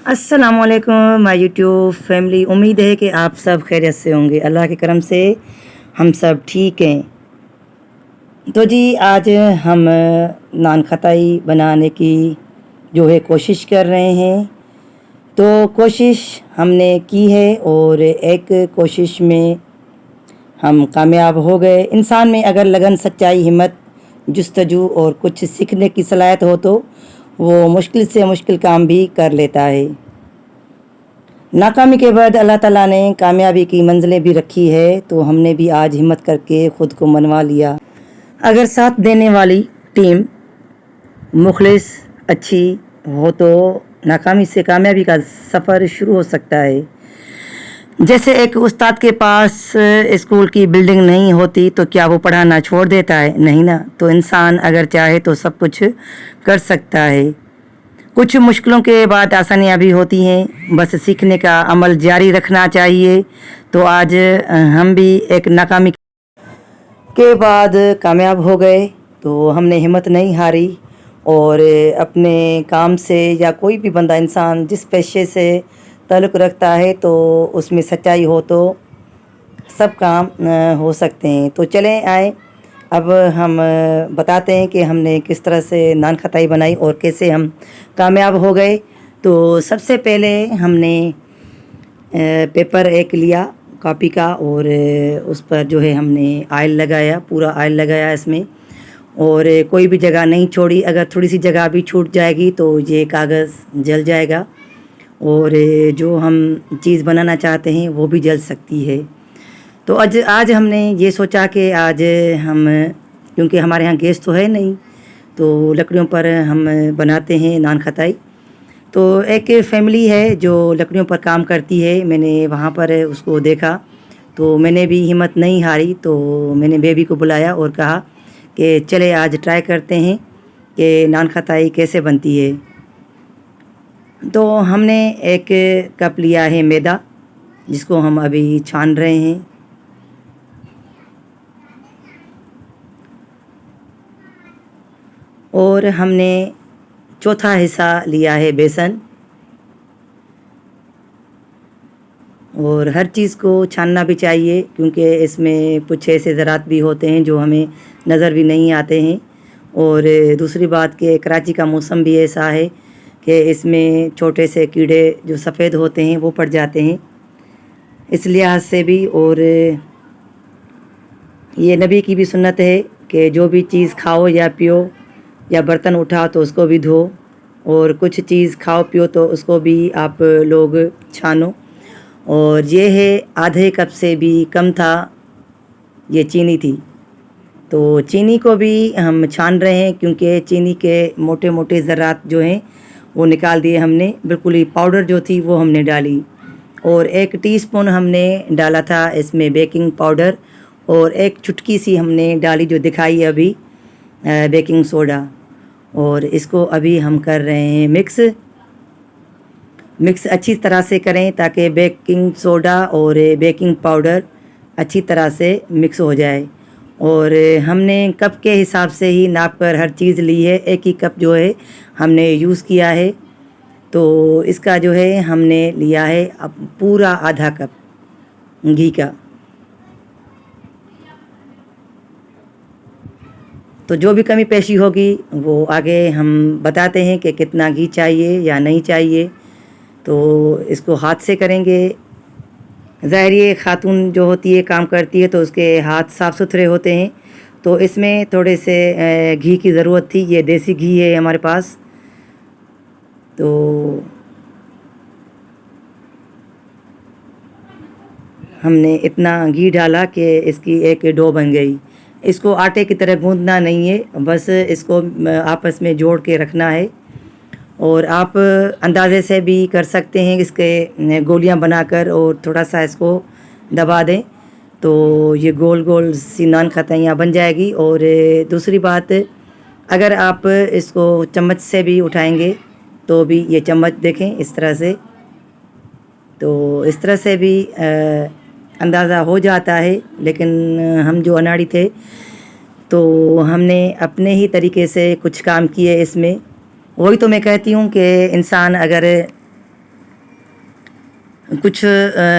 अस्सलाम वालेकुम my YouTube family. उम्मीद है कि आप सब खैरियत से होंगे। अल्लाह के करम से हम सब ठीक हैं। तो जी आज हम नान खताई बनाने की जो है कोशिश कर रहे हैं। तो कोशिश हमने की है और एक कोशिश में हम कामयाब हो गए। इंसान में अगर लगन, सच्चाई, हिम्मत, जुस्तजू और कुछ सीखने की सलाहियत हो तो वो मुश्किल से मुश्किल काम भी कर लेता है। नाकामी के बाद अल्लाह ताला ने कामयाबी की मंजिलें भी रखी है, तो हमने भी आज हिम्मत करके ख़ुद को मनवा लिया। अगर साथ देने वाली टीम मुखलिस अच्छी हो तो नाकामी से कामयाबी का सफ़र शुरू हो सकता है। जैसे एक उस्ताद के पास स्कूल की बिल्डिंग नहीं होती तो क्या वो पढ़ाना छोड़ देता है? नहीं ना। तो इंसान अगर चाहे तो सब कुछ कर सकता है। कुछ मुश्किलों के बाद आसानियाँ भी होती हैं, बस सीखने का अमल जारी रखना चाहिए। तो आज हम भी एक नाकामी के बाद कामयाब हो गए, तो हमने हिम्मत नहीं हारी और अपने काम से, या कोई भी बंदा इंसान जिस पेशे से ताल्लुक़ रखता है तो उसमें सच्चाई हो तो सब काम हो सकते हैं। तो चलें आए अब हम बताते हैं कि हमने किस तरह से नान खताई बनाई और कैसे हम कामयाब हो गए। तो सबसे पहले हमने पेपर एक लिया कॉपी का और उस पर जो है हमने ऑयल लगाया, पूरा ऑयल लगाया इसमें, और कोई भी जगह नहीं छोड़ी। अगर थोड़ी सी जगह भी छूट जाएगी तो ये कागज़ जल जाएगा और जो हम चीज़ बनाना चाहते हैं वो भी जल सकती है। तो आज हमने ये सोचा कि आज हम, क्योंकि हमारे यहाँ गैस तो है नहीं, तो लकड़ियों पर हम बनाते हैं नान खताई। तो एक फैमिली है जो लकड़ियों पर काम करती है, मैंने वहाँ पर उसको देखा तो मैंने भी हिम्मत नहीं हारी। तो मैंने बेबी को बुलाया और कहा कि चले आज ट्राई करते हैं कि नान खताई कैसे बनती है। तो हमने एक कप लिया है मैदा, जिसको हम अभी छान रहे हैं। और हमने चौथा हिस्सा लिया है बेसन। और हर चीज़ को छानना भी चाहिए, क्योंकि इसमें कुछ ऐसे ज़रात भी होते हैं जो हमें नज़र भी नहीं आते हैं। और दूसरी बात कि कराची का मौसम भी ऐसा है कि इसमें छोटे से कीड़े जो सफ़ेद होते हैं वो पड़ जाते हैं, इस लिहाज से भी। और ये नबी की भी सुन्नत है कि जो भी चीज़ खाओ या पियो या बर्तन उठाओ तो उसको भी धो, और कुछ चीज़ खाओ पियो तो उसको भी आप लोग छानो। और ये है आधे कप से भी कम था, ये चीनी थी। तो चीनी को भी हम छान रहे हैं, क्योंकि चीनी के मोटे मोटे ज़रात जो हैं वो निकाल दिए हमने। बिल्कुल ही पाउडर जो थी वो हमने डाली। और 1 टीस्पून हमने डाला था इसमें बेकिंग पाउडर, और एक चुटकी सी हमने डाली जो दिखाई अभी बेकिंग सोडा। और इसको अभी हम कर रहे हैं मिक्स अच्छी तरह से करें ताकि बेकिंग सोडा और बेकिंग पाउडर अच्छी तरह से मिक्स हो जाए। और हमने कप के हिसाब से ही नाप कर हर चीज़ ली है। एक ही कप जो है हमने यूज़ किया है। तो इसका जो है हमने लिया है अब पूरा आधा कप घी का। तो जो भी कमी पेशी होगी वो आगे हम बताते हैं कि कितना घी चाहिए या नहीं चाहिए। तो इसको हाथ से करेंगे। ज़ाहिर ये खातून जो होती है काम करती है तो उसके हाथ साफ़ सुथरे होते हैं, तो इसमें थोड़े से घी की ज़रूरत थी। ये देसी घी है हमारे पास। तो हमने इतना घी डाला कि इसकी एक डो बन गई। इसको आटे की तरह गूंदना नहीं है, बस इसको आपस में जोड़ के रखना है। और आप अंदाज़े से भी कर सकते हैं, इसके गोलियां बनाकर और थोड़ा सा इसको दबा दें तो ये गोल गोल सी नान खताइयाँ बन जाएगी। और दूसरी बात, अगर आप इसको चम्मच से भी उठाएंगे तो भी ये चम्मच देखें इस तरह से, तो इस तरह से भी अंदाज़ा हो जाता है। लेकिन हम जो अनाड़ी थे तो हमने अपने ही तरीके से कुछ काम किए इसमें। वही तो मैं कहती हूँ कि इंसान अगर کچھ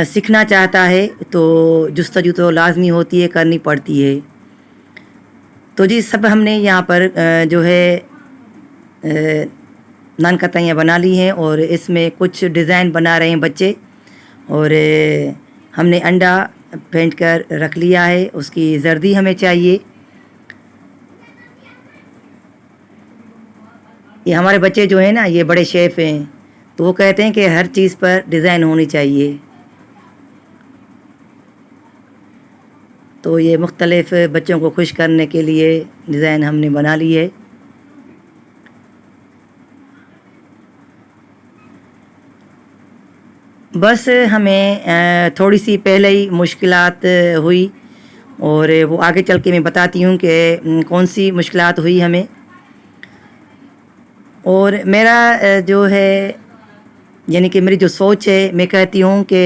سیکھنا چاہتا ہے تو جستجو تو لازمی ہوتی ہے، کرنی پڑتی ہے۔ تو جی سب ہم نے یہاں پر جو ہے نان کتائیاں بنا لی ہیں، اور اس میں کچھ ڈیزائن بنا رہے ہیں بچے، اور ہم نے انڈا پھینٹ کر رکھ لیا ہے، اس کی زردی ہمیں چاہیے۔ یہ ہمارے بچے جو ہیں نا، یہ بڑے شیف ہیں، تو وہ کہتے ہیں کہ ہر چیز پر ڈیزائن ہونی چاہیے۔ تو یہ مختلف بچوں کو خوش کرنے کے لیے ڈیزائن ہم نے بنا لی ہے۔ بس ہمیں تھوڑی سی پہلے ہی مشکلات ہوئی، اور وہ آگے چل کے میں بتاتی ہوں کہ کون سی مشکلات ہوئی ہمیں۔ اور میرا جو ہے یعنی کہ میری جو سوچ ہے، میں کہتی ہوں کہ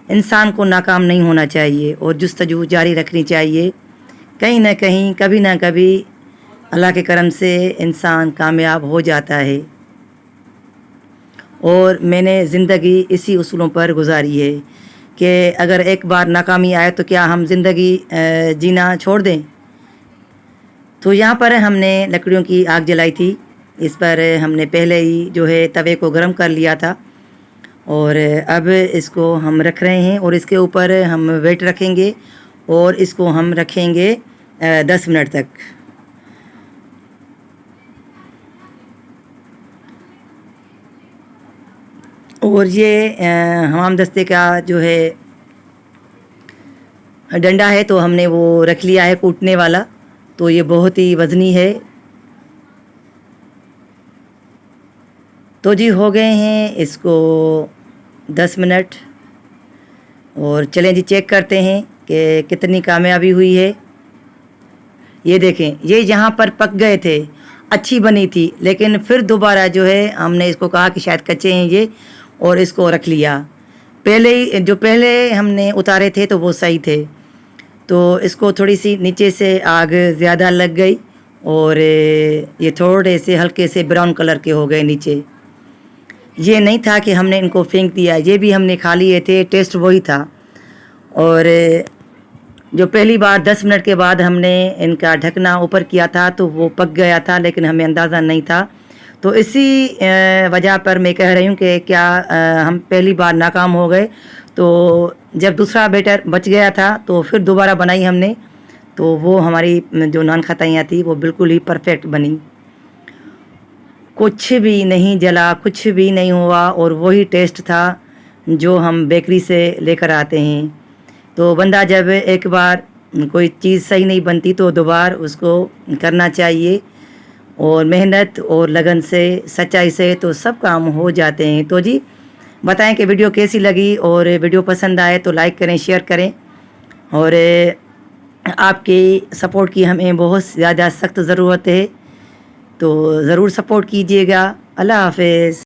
انسان کو ناکام نہیں ہونا چاہیے اور جستجو جاری رکھنی چاہیے۔ کہیں نہ کہیں، کبھی نہ کبھی اللہ کے کرم سے انسان کامیاب ہو جاتا ہے، اور میں نے زندگی اسی اصولوں پر گزاری ہے کہ اگر ایک بار ناکامی آئے تو کیا ہم زندگی جینا چھوڑ دیں؟ تو یہاں پر ہم نے لکڑیوں کی آگ جلائی تھی، اس پر ہم نے پہلے ہی جو ہے توے کو گرم کر لیا تھا، اور اب اس کو ہم رکھ رہے ہیں، اور اس کے اوپر ہم ویٹ رکھیں گے، اور اس کو ہم رکھیں گے 10 منٹ تک۔ اور یہ حمام دستے کا جو ہے ڈنڈا ہے، تو ہم نے وہ رکھ لیا ہے کوٹنے والا، تو یہ بہت ہی وزنی ہے۔ تو جی ہو گئے ہیں اس کو 10 منٹ، اور چلیں جی چیک کرتے ہیں کہ کتنی کامیابی ہوئی ہے۔ یہ دیکھیں، یہ یہاں پر پک گئے تھے، اچھی بنی تھی، لیکن پھر دوبارہ جو ہے ہم نے اس کو کہا کہ شاید کچے ہیں یہ، اور اس کو رکھ لیا۔ پہلے ہم نے اتارے تھے تو وہ صحیح تھے، تو اس کو تھوڑی سی نیچے سے آگ زیادہ لگ گئی، اور یہ تھوڑے سے ہلکے سے براؤن کلر کے ہو گئے نیچے۔ یہ نہیں تھا کہ ہم نے ان کو پھینک دیا، یہ بھی ہم نے کھا لیے تھے، ٹیسٹ وہی تھا۔ اور جو پہلی بار 10 منٹ کے بعد ہم نے ان کا ڈھکنا اوپر کیا تھا تو وہ پک گیا تھا، لیکن ہمیں اندازہ نہیں تھا۔ تو اسی وجہ پر میں کہہ رہی ہوں کہ کیا ہم پہلی بار ناکام ہو گئے، تو جب دوسرا بیٹر بچ گیا تھا تو پھر دوبارہ بنائی ہم نے، تو وہ ہماری جو نان کھتائیاں تھیں وہ بالکل ہی پرفیکٹ بنی، کچھ بھی نہیں جلا، کچھ بھی نہیں ہوا، اور وہی ٹیسٹ تھا جو ہم بیکری سے لے کر آتے ہیں۔ تو بندہ جب ایک بار کوئی چیز صحیح نہیں بنتی تو دوبارہ اس کو کرنا چاہیے، اور محنت اور لگن سے، سچائی سے تو سب کام ہو جاتے ہیں۔ تو جی بتائیں کہ ویڈیو کیسی لگی، اور ویڈیو پسند آئے تو لائک کریں، شیئر کریں، اور آپ کی سپورٹ کی ہمیں بہت زیادہ سخت ضرورت ہے، تو ضرور سپورٹ کیجیے گا۔ اللہ حافظ۔